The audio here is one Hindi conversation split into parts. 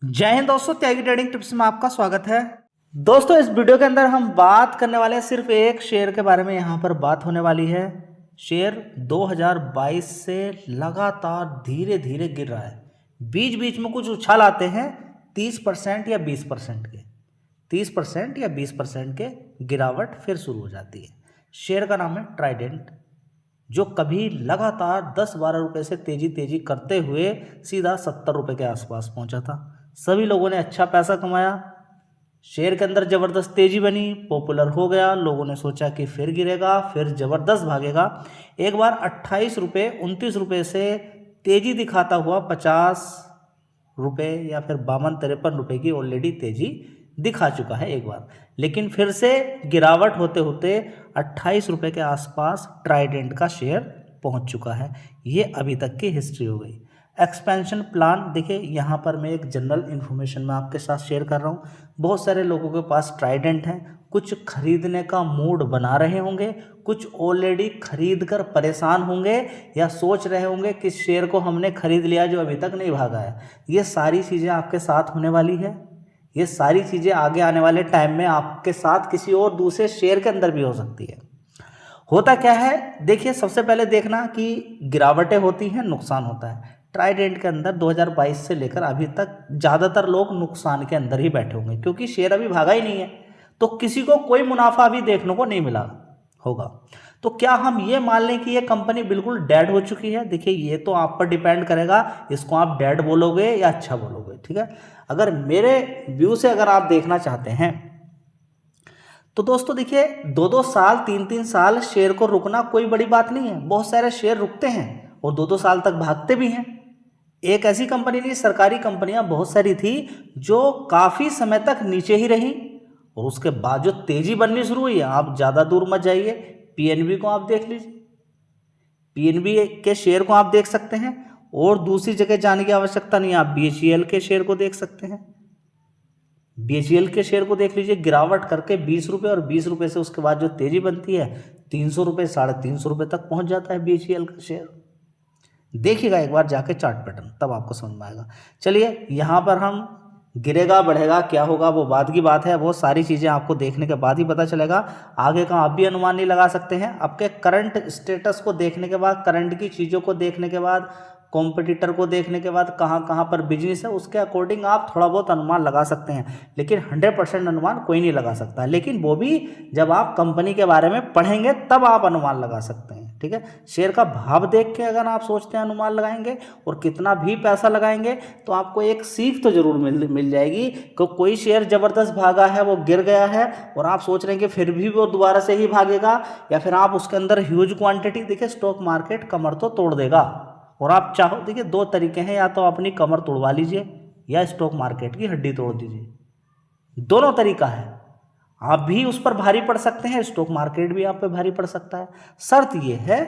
जय हिंद दोस्तों, त्यागी ट्रेडिंग टिप्स में आपका स्वागत है। दोस्तों इस वीडियो के अंदर हम बात करने वाले हैं सिर्फ एक शेयर के बारे में। यहाँ पर बात होने वाली है, शेयर 2022 से लगातार धीरे धीरे गिर रहा है। बीच बीच में कुछ उछाल आते हैं 30% या 20% के, 30% या 20% के गिरावट फिर शुरू हो जाती है। शेयर का नाम है ट्राइडेंट, जो कभी लगातार 10-12 रुपये से तेजी करते हुए सीधा 70 रुपये के आसपास पहुंचा था। सभी लोगों ने अच्छा पैसा कमाया, शेयर के अंदर ज़बरदस्त तेजी बनी, पॉपुलर हो गया। लोगों ने सोचा कि फिर गिरेगा, फिर ज़बरदस्त भागेगा। एक बार 28 रुपये 29 रुपये से तेजी दिखाता हुआ 50 रुपये या फिर 52-53 रुपये की ऑलरेडी तेजी दिखा चुका है एक बार, लेकिन फिर से गिरावट होते होते 28 रुपये के आसपास ट्राइडेंट का शेयर पहुंच चुका है। ये अभी तक की हिस्ट्री हो गई। एक्सपेंशन प्लान देखिए, यहाँ पर मैं एक जनरल इन्फॉर्मेशन में आपके साथ शेयर कर रहा हूँ। बहुत सारे लोगों के पास ट्राइडेंट है, कुछ खरीदने का मूड बना रहे होंगे, कुछ ऑलरेडी खरीद कर परेशान होंगे या सोच रहे होंगे कि शेयर को हमने खरीद लिया जो अभी तक नहीं भागा है। ये सारी चीज़ें आपके साथ होने वाली है। ये सारी चीज़ें आगे आने वाले टाइम में आपके साथ किसी और दूसरे शेयर के अंदर भी हो सकती है। होता क्या है, देखिए सबसे पहले देखना कि गिरावटें होती हैं, नुकसान होता है। ट्राइडेंट के अंदर 2022 से लेकर अभी तक ज़्यादातर लोग नुकसान के अंदर ही बैठे होंगे, क्योंकि शेयर अभी भागा ही नहीं है, तो किसी को कोई मुनाफा भी देखने को नहीं मिला होगा। तो क्या हम ये मान लें कि ये कंपनी बिल्कुल डेड हो चुकी है? देखिए ये तो आप पर डिपेंड करेगा, इसको आप डेड बोलोगे या अच्छा बोलोगे, ठीक है। अगर मेरे व्यू से अगर आप देखना चाहते हैं तो दोस्तों देखिए 2-2 साल 3-3 साल शेयर को रुकना कोई बड़ी बात नहीं है। बहुत सारे शेयर रुकते हैं और 2-2 साल तक भागते भी हैं। एक ऐसी कंपनी नहीं, सरकारी कंपनियां बहुत सारी थी जो काफ़ी समय तक नीचे ही रही और उसके बाद जो तेजी बननी शुरू हुई है। आप ज़्यादा दूर मत जाइए, पीएनबी को आप देख लीजिए, पीएनबी के शेयर को आप देख सकते हैं और दूसरी जगह जाने की आवश्यकता नहीं है। आप बीएचईएल के शेयर को देख सकते हैं, बीएचईएल के शेयर को देख लीजिए, गिरावट करके 20 रुपये और 20 रुपये से उसके बाद जो तेजी बनती है 300 रुपये 350 रुपये तक पहुंच जाता है बीएचईएल का शेयर। देखिएगा एक बार जाके चार्ट पैटर्न, तब आपको समझ में आएगा। चलिए यहाँ पर हम गिरेगा बढ़ेगा क्या होगा वो बाद की बात है, वो सारी चीज़ें आपको देखने के बाद ही पता चलेगा। आगे का आप भी अनुमान नहीं लगा सकते हैं। आपके करंट स्टेटस को देखने के बाद, करंट की चीज़ों को देखने के बाद, कॉम्पिटिटर को देखने के बाद, कहाँ कहाँ पर बिजनेस है, उसके अकॉर्डिंग आप थोड़ा बहुत अनुमान लगा सकते हैं, लेकिन 100% अनुमान कोई नहीं लगा सकता। लेकिन वो भी जब आप कंपनी के बारे में पढ़ेंगे तब आप अनुमान लगा सकते हैं, ठीक है। शेयर का भाव देख के अगर आप सोचते हैं अनुमान लगाएंगे और कितना भी पैसा लगाएंगे तो आपको एक सीख तो जरूर मिल जाएगी कि कोई शेयर ज़बरदस्त भागा है, वो गिर गया है और आप सोच रहे हैं कि फिर भी वो दोबारा से ही भागेगा, या फिर आप उसके अंदर ह्यूज क्वांटिटी, देखिए स्टॉक मार्केट कमर तो तोड़ देगा। और आप चाहो, देखिए 2 तरीके हैं, या तो अपनी कमर तोड़वा लीजिए या स्टॉक मार्केट की हड्डी तोड़ दीजिए, दोनों तरीका है। आप भी उस पर भारी पड़ सकते हैं, स्टॉक मार्केट भी आप पे भारी पड़ सकता है। शर्त यह है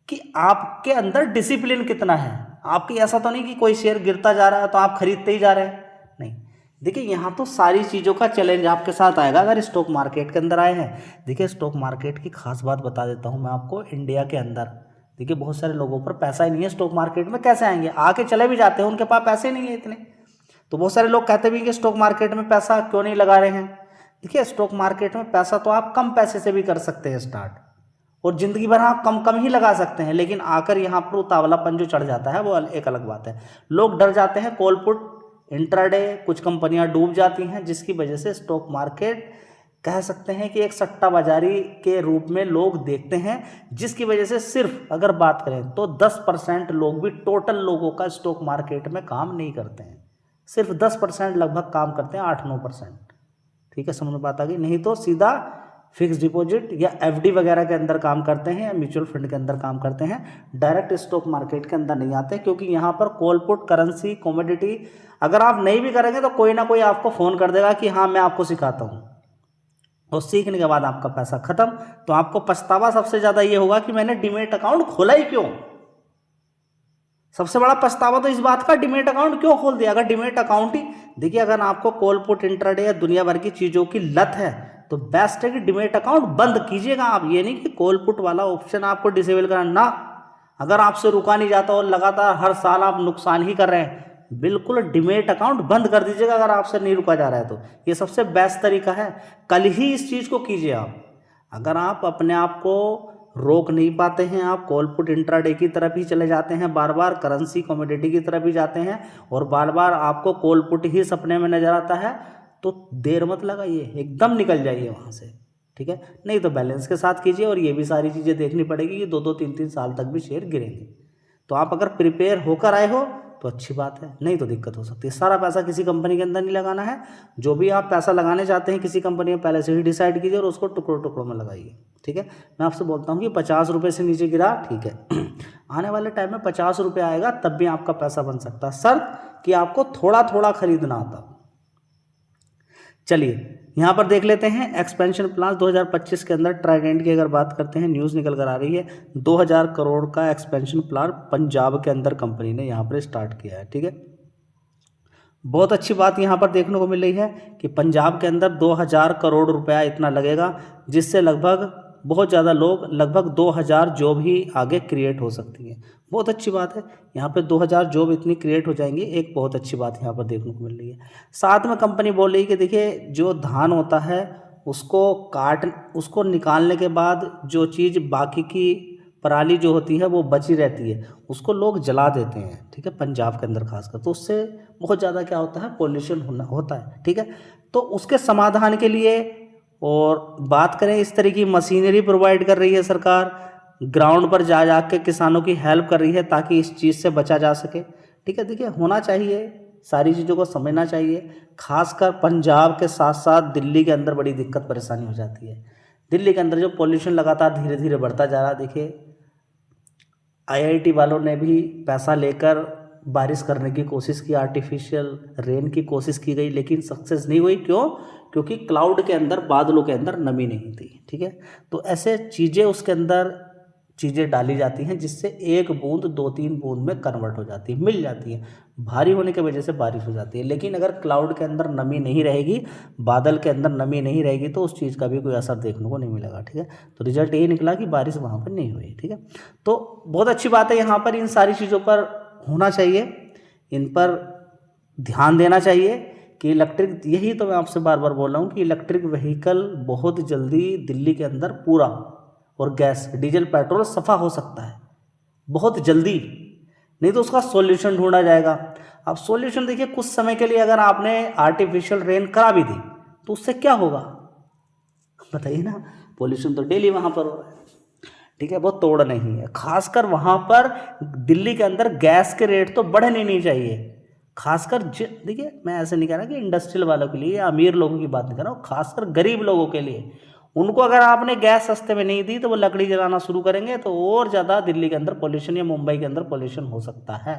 कि आपके अंदर डिसिप्लिन कितना है। आपकी ऐसा तो नहीं कि कोई शेयर गिरता जा रहा है तो आप खरीदते ही जा रहे हैं, नहीं। देखिए यहाँ तो सारी चीज़ों का चैलेंज आपके साथ आएगा अगर स्टॉक मार्केट के अंदर आए हैं। देखिए स्टॉक मार्केट की खास बात बता देता हूँ मैं आपको। इंडिया के अंदर देखिए बहुत सारे लोगों पर पैसा ही नहीं है, स्टॉक मार्केट में कैसे आएंगे? आके चले भी जाते हैं, उनके पास पैसे नहीं है इतने। तो बहुत सारे लोग कहते भी कि स्टॉक मार्केट में पैसा क्यों नहीं लगा रहे हैं। देखिए स्टॉक मार्केट में पैसा तो आप कम पैसे से भी कर सकते हैं स्टार्ट, और ज़िंदगी भर आप कम ही लगा सकते हैं, लेकिन आकर यहाँ पर उतावलापन जो चढ़ जाता है वो एक अलग बात है। लोग डर जाते हैं, कॉल पुट इंट्राडे, कुछ कंपनियां डूब जाती हैं, जिसकी वजह से स्टॉक मार्केट कह सकते हैं कि एक सट्टा बाजारी के रूप में लोग देखते हैं, जिसकी वजह से सिर्फ अगर बात करें तो 10% लोग भी टोटल लोगों का स्टॉक मार्केट में काम नहीं करते हैं। सिर्फ 10% लगभग काम करते हैं, 8-9%, ठीक है। समझ में बात आ गई? नहीं तो सीधा फिक्स डिपॉजिट या एफडी वगैरह के अंदर काम करते हैं या म्यूचुअल फंड के अंदर काम करते हैं, डायरेक्ट स्टॉक मार्केट के अंदर नहीं आते, क्योंकि यहाँ पर कॉल पुट, करेंसी, कमोडिटी अगर आप नहीं भी करेंगे तो कोई ना कोई आपको फ़ोन कर देगा कि हाँ मैं आपको सिखाता हूँ, और सीखने के बाद आपका पैसा खत्म। तो आपको पछतावा सबसे ज़्यादा ये होगा कि मैंने डीमैट अकाउंट खोला ही क्यों। सबसे बड़ा पछतावा तो इस बात का, डीमैट अकाउंट क्यों खोल दिया। अगर डीमैट अकाउंट ही, देखिए अगर आपको कॉल पुट, इंट्राडे या दुनिया भर की चीज़ों की लत है तो बेस्ट है कि डीमैट अकाउंट बंद कीजिएगा आप। ये नहीं कि कॉल पुट वाला ऑप्शन आपको डिसेबल करना ना। अगर आपसे रुका नहीं जाता और लगातार हर साल आप नुकसान ही कर रहे हैं, बिल्कुल डीमैट अकाउंट बंद कर दीजिएगा अगर आपसे नहीं रुका जा रहा है तो। ये सबसे बेस्ट तरीका है, कल ही इस चीज़ को कीजिए आप। अगर आप अपने आप को रोक नहीं पाते हैं, आप कॉल पुट इंट्राडे की तरफ ही चले जाते हैं, बार बार करेंसी कमोडिटी की तरफ ही जाते हैं और बार बार आपको कॉल पुट ही सपने में नजर आता है, तो देर मत लगाइए, एकदम निकल जाइए वहाँ से, ठीक है। नहीं तो बैलेंस के साथ कीजिए और ये भी सारी चीज़ें देखनी पड़ेगी कि 2-2 3-3 साल तक भी शेयर गिरेंगे। तो आप अगर प्रिपेयर होकर आए हो तो अच्छी बात है, नहीं तो दिक्कत हो सकती है। सारा पैसा किसी कंपनी के अंदर नहीं लगाना है, जो भी आप पैसा लगाने चाहते हैं किसी कंपनी में पहले से ही डिसाइड कीजिए और उसको टुकड़ों टुकड़ों में लगाइए, ठीक है। मैं आपसे बोलता हूँ कि 50 रुपये से नीचे गिरा, ठीक है, आने वाले टाइम में 50 रुपये आएगा तब भी आपका पैसा बन सकता है, शर्त कि आपको थोड़ा थोड़ा खरीदना आता। चलिए यहाँ पर देख लेते हैं एक्सपेंशन प्लान 2025 के अंदर। ट्राइडेंट की अगर बात करते हैं, न्यूज़ निकल कर आ रही है 2000 करोड़ का एक्सपेंशन प्लान पंजाब के अंदर कंपनी ने यहाँ पर स्टार्ट किया है, ठीक है। बहुत अच्छी बात यहाँ पर देखने को मिल रही है कि पंजाब के अंदर 2000 करोड़ रुपया इतना लगेगा, जिससे लगभग बहुत ज़्यादा लोग, लगभग 2000 जॉब ही आगे क्रिएट हो सकती हैं। बहुत अच्छी बात है, यहाँ पे 2000 जॉब इतनी क्रिएट हो जाएंगी, एक बहुत अच्छी बात यहाँ पर देखने को मिल रही है। साथ में कंपनी बोल रही है कि देखिए जो धान होता है उसको निकालने के बाद जो चीज़ बाकी की पराली जो होती है वो बची रहती है, उसको लोग जला देते हैं, ठीक है, पंजाब के अंदर खासकर। तो उससे बहुत ज़्यादा क्या होता है, पॉल्यूशन होता है, ठीक है। तो उसके समाधान के लिए और बात करें, इस तरह की मशीनरी प्रोवाइड कर रही है सरकार, ग्राउंड पर जा के किसानों की हेल्प कर रही है ताकि इस चीज़ से बचा जा सके, ठीक है। देखिए होना चाहिए, सारी चीज़ों को समझना चाहिए। खासकर पंजाब के साथ साथ दिल्ली के अंदर बड़ी दिक्कत परेशानी हो जाती है। दिल्ली के अंदर जो पॉल्यूशन लगातार धीरे धीरे बढ़ता जा रहा है, देखिए IIT वालों ने भी पैसा लेकर बारिश करने की कोशिश की, आर्टिफिशियल रेन की कोशिश की गई, लेकिन सक्सेस नहीं हुई। क्यों? क्योंकि क्लाउड के अंदर, बादलों के अंदर नमी नहीं थी, ठीक है। तो ऐसे चीज़ें उसके अंदर चीज़ें डाली जाती हैं जिससे एक बूंद 2-3 बूंद में कन्वर्ट हो जाती है, मिल जाती है, भारी होने की वजह से बारिश हो जाती है। लेकिन अगर क्लाउड के अंदर नमी नहीं रहेगी, बादल के अंदर नमी नहीं रहेगी, तो उस चीज़ का भी कोई असर देखने को नहीं मिलेगा, ठीक है। तो रिजल्ट ये निकला कि बारिश वहाँ पर नहीं हुई, ठीक है। तो बहुत अच्छी बात है, यहाँ पर इन सारी चीज़ों पर होना चाहिए, इन पर ध्यान देना चाहिए कि इलेक्ट्रिक, यही तो मैं आपसे बार बार बोल रहा हूँ कि इलेक्ट्रिक व्हीकल बहुत जल्दी दिल्ली के अंदर पूरा, और गैस, डीजल, पेट्रोल सफ़ा हो सकता है बहुत जल्दी, नहीं तो उसका सॉल्यूशन ढूंढा जाएगा। अब सॉल्यूशन देखिए, कुछ समय के लिए अगर आपने आर्टिफिशियल रेन करा भी दी तो उससे क्या होगा बताइए ना, पॉल्यूशन तो डेली वहाँ पर हो रहा है, ठीक है, वो तोड़ नहीं है। खासकर वहाँ पर दिल्ली के अंदर गैस के रेट तो बढ़ने नहीं चाहिए, खासकर देखिए मैं ऐसे नहीं कह रहा कि इंडस्ट्रियल वालों के लिए या अमीर लोगों की बात नहीं कर रहा हूँ, खासकर गरीब लोगों के लिए, उनको अगर आपने गैस सस्ते में नहीं दी तो वो लकड़ी जलाना शुरू करेंगे, तो और ज़्यादा दिल्ली के अंदर पॉल्यूशन या मुंबई के अंदर पॉल्यूशन हो सकता है।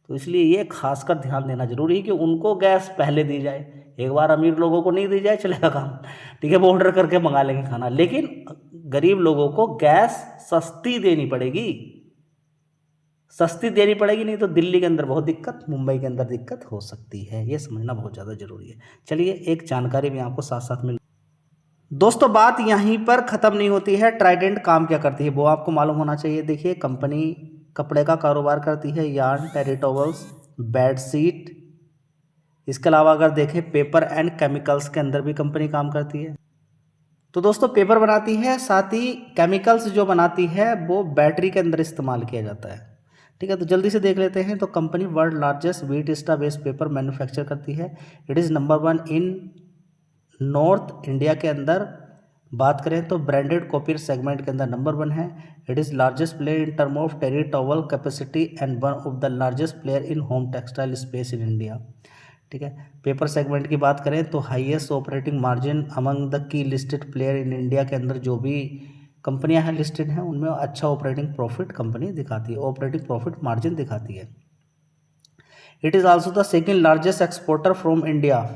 तो इसलिए ये खासकर ध्यान देना जरूरी है कि उनको गैस पहले दी जाए। एक बार अमीर लोगों को नहीं दी जाए चलेगा काम, ठीक है, वो ऑर्डर करके मंगा लेंगे खाना, लेकिन गरीब लोगों को गैस सस्ती देनी पड़ेगी, सस्ती देनी पड़ेगी, नहीं तो दिल्ली के अंदर बहुत दिक्कत, मुंबई के अंदर दिक्कत हो सकती है। ये समझना बहुत ज़्यादा जरूरी है। चलिए एक जानकारी भी आपको साथ साथ मिल, दोस्तों बात यहीं पर ख़त्म नहीं होती है। ट्राइडेंट काम क्या करती है वो आपको मालूम होना चाहिए। देखिए कंपनी कपड़े का कारोबार करती है, यार्न, टेरिटोवल्स, बेडशीट, इसके अलावा अगर देखें पेपर एंड केमिकल्स के अंदर भी कंपनी काम करती है। तो दोस्तों पेपर बनाती है, साथ ही केमिकल्स जो बनाती है वो बैटरी के अंदर इस्तेमाल किया जाता है, ठीक है। तो जल्दी से देख लेते हैं। तो कंपनी वर्ल्ड लार्जेस्ट व्हीट स्टा बेस्ड पेपर मैन्युफैक्चर करती है। It is number 1 in north India के अंदर बात करें तो ब्रांडेड कॉपी सेगमेंट के अंदर नंबर 1 है। It is largest player in term of terry towel capacity and one of the largest player in home textile space in India, ठीक है। पेपर सेगमेंट की बात करें तो highest operating margin among the key listed player in India के अंदर जो भी कंपनियां हैं लिस्टेड हैं उनमें अच्छा ऑपरेटिंग प्रॉफिट कंपनी दिखाती है, ऑपरेटिंग प्रॉफिट मार्जिन दिखाती है। It is also the second largest exporter from India,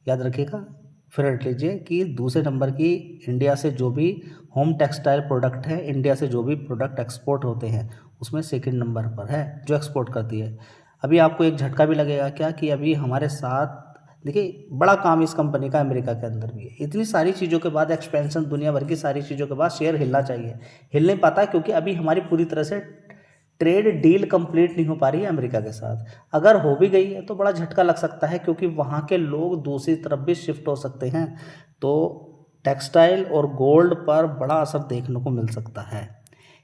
याद रखिएगा, फिर रख लीजिए कि दूसरे नंबर की इंडिया से जो भी होम टेक्सटाइल प्रोडक्ट है, इंडिया से जो भी प्रोडक्ट एक्सपोर्ट होते हैं उसमें सेकंड नंबर पर है जो एक्सपोर्ट करती है। अभी आपको एक झटका भी लगेगा क्या कि अभी हमारे साथ देखिए बड़ा काम इस कंपनी का अमेरिका के अंदर भी है। इतनी सारी चीज़ों के बाद एक्सपेंशन, दुनिया भर की सारी चीज़ों के बाद शेयर हिलना चाहिए, हिल नहीं पाता क्योंकि अभी हमारी पूरी तरह से ट्रेड डील कंप्लीट नहीं हो पा रही है अमेरिका के साथ। अगर हो भी गई है तो बड़ा झटका लग सकता है, क्योंकि वहाँ के लोग दूसरी तरफ भी शिफ्ट हो सकते हैं, तो टेक्सटाइल और गोल्ड पर बड़ा असर देखने को मिल सकता है।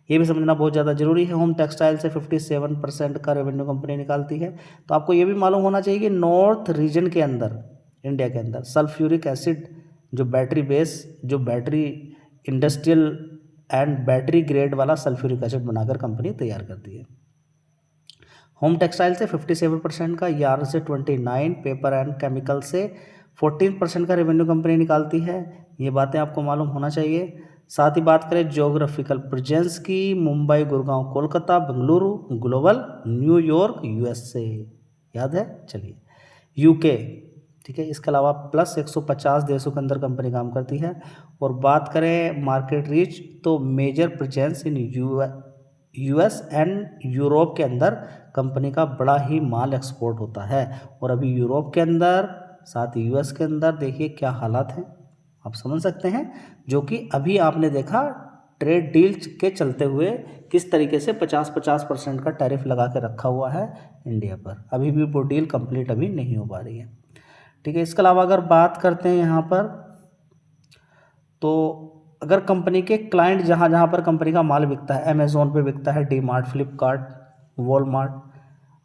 ये भी समझना बहुत ज़्यादा ज़रूरी है। होम टेक्सटाइल से 57% का रेवेन्यू कंपनी निकालती है। तो आपको ये भी मालूम होना चाहिए कि नॉर्थ रीजन के अंदर, इंडिया के अंदर सल्फ्यूरिक एसिड जो battery industrial and battery grade वाला सल्फ्यूरिक एसिड बनाकर कंपनी तैयार करती है। होम टेक्सटाइल से 57% का, यार्न से 29%, पेपर एंड केमिकल से 14% का रेवेन्यू कंपनी निकालती है। ये बातें आपको मालूम होना चाहिए। साथ ही बात करें ज्योग्राफिकल प्रेजेंस की, Mumbai, Gurgaon, Kolkata, Bengaluru, global, New York, USA, याद है? चलिए, यूके, ठीक है। इसके अलावा प्लस 150 देशों के अंदर कंपनी काम करती है। और बात करें मार्केट रीच, तो major presence in US and Europe के अंदर कंपनी का बड़ा ही माल एक्सपोर्ट होता है। और अभी यूरोप के अंदर, साथ ही यूएस के अंदर देखिए क्या हालात हैं, आप समझ सकते हैं। जो कि अभी आपने देखा ट्रेड डील के चलते हुए किस तरीके से 50% का टैरिफ लगा के रखा हुआ है इंडिया पर। अभी भी वो डील कंप्लीट अभी नहीं हो पा रही है, ठीक है। इसके अलावा अगर बात करते हैं यहाँ पर, तो अगर कंपनी के क्लाइंट जहाँ जहाँ पर कंपनी का माल बिकता है, अमेज़ोन पे बिकता है, D mart, Flipkart, Walmart,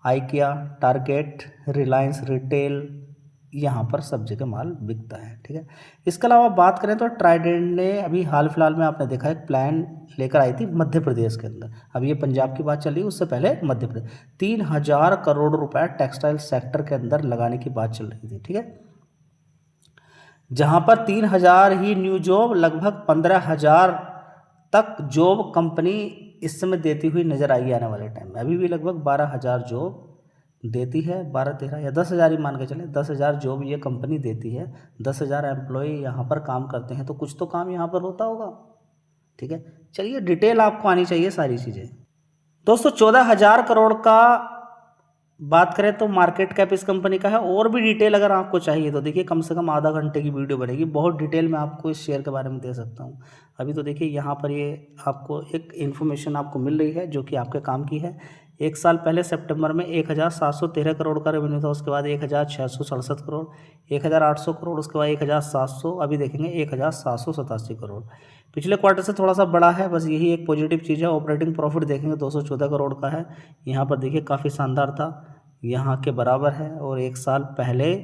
IKEA, target, Reliance retail, यहाँ पर सब जगह माल बिकता है, ठीक है। इसके अलावा बात करें तो ट्राइडेंट ने अभी हाल फिलहाल में आपने देखा एक प्लान लेकर आई थी मध्य प्रदेश के अंदर। अब ये पंजाब की बात चल रही है, उससे पहले मध्य प्रदेश 3000 करोड़ रुपए टेक्सटाइल सेक्टर के अंदर लगाने की बात चल रही थी, ठीक है। जहाँ पर 3000 ही न्यू जॉब, लगभग 15,000 तक जॉब कंपनी इस समय देती हुई नजर आई आने वाले टाइम में। अभी भी लगभग 12,000 जॉब देती है, 12-13 या 10,000 ही मान के चले, 10,000 जॉब ये कंपनी देती है। 10,000 एम्प्लॉय यहाँ पर काम करते हैं, तो कुछ तो काम यहाँ पर होता होगा, ठीक है। चलिए, डिटेल आपको आनी चाहिए सारी चीज़ें। दोस्तों 14,000 करोड़ का बात करें तो मार्केट कैप इस कंपनी का है। और भी डिटेल अगर आपको चाहिए तो देखिए कम से कम आधा घंटे की वीडियो बनेगी, बहुत डिटेल में आपको इस शेयर के बारे में दे सकता हूँ। अभी तो देखिए यहाँ पर ये आपको एक इन्फॉर्मेशन आपको मिल रही है जो कि आपके काम की है। एक साल पहले सितंबर में 1,713 करोड़ का रेवेन्यू था, उसके बाद 1,667 करोड़, 1,800 करोड़, उसके बाद 1,700, अभी देखेंगे 1,787 करोड़। पिछले क्वार्टर से थोड़ा सा बड़ा है, बस यही एक पॉजिटिव चीज़ है। ऑपरेटिंग प्रॉफिट देखेंगे 214 करोड़ का है, यहाँ पर देखिए काफ़ी शानदार था, यहाँ के बराबर है, और एक साल पहले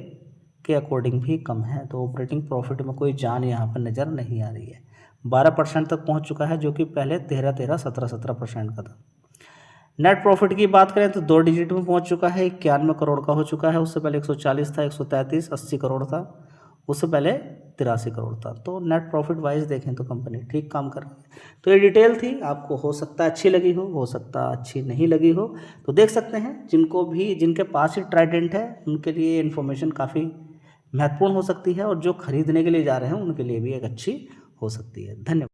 के अकॉर्डिंग भी कम है। तो ऑपरेटिंग प्रॉफिट में कोई जान यहाँ पर नज़र नहीं आ रही है। 12% तक पहुँच चुका है, जो कि पहले 13-13, 17-17% का था। नेट प्रॉफिट की बात करें तो 2 डिजिट में पहुंच चुका है, 91 करोड़ का हो चुका है। उससे पहले 140 था, 133, 80 करोड़ था, उससे पहले 83 करोड़ था। तो नेट प्रॉफिट वाइज देखें तो कंपनी ठीक काम कर रही है। तो ये डिटेल थी, आपको हो सकता है अच्छी लगी हो सकता है अच्छी नहीं लगी हो। तो देख सकते हैं जिनके पास ही ट्राइडेंट है उनके लिए इन्फॉर्मेशन काफ़ी महत्वपूर्ण हो सकती है, और जो खरीदने के लिए जा रहे हैं उनके लिए भी एक अच्छी हो सकती है। धन्यवाद।